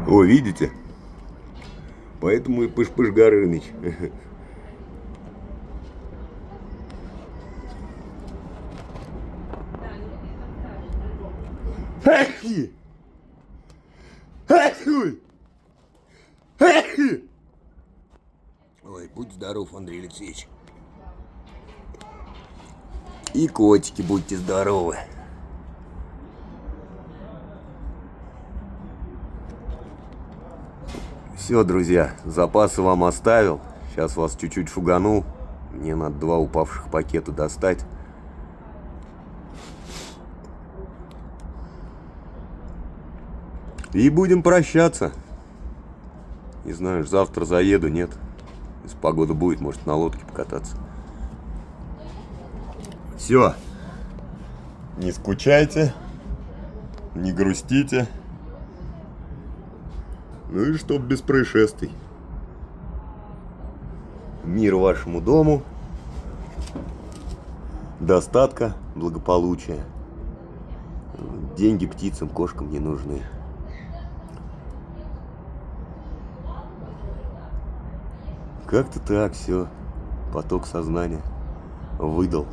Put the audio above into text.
О, видите? Поэтому и Пыш-Пыш Горыныч. Ой, будь здоров, Андрей Алексеевич. И котики, будьте здоровы. Все, друзья, запасы вам оставил. Сейчас вас чуть-чуть шуганул. Мне надо 2 упавших пакета достать. И будем прощаться. Не знаю, завтра заеду, нет. Если погода будет, может на лодке покататься. Все. Не скучайте. Не грустите. Ну и чтоб без происшествий. Мир вашему дому. Достатка, благополучия. Деньги птицам, кошкам не нужны. Как-то так все. Поток сознания выдал.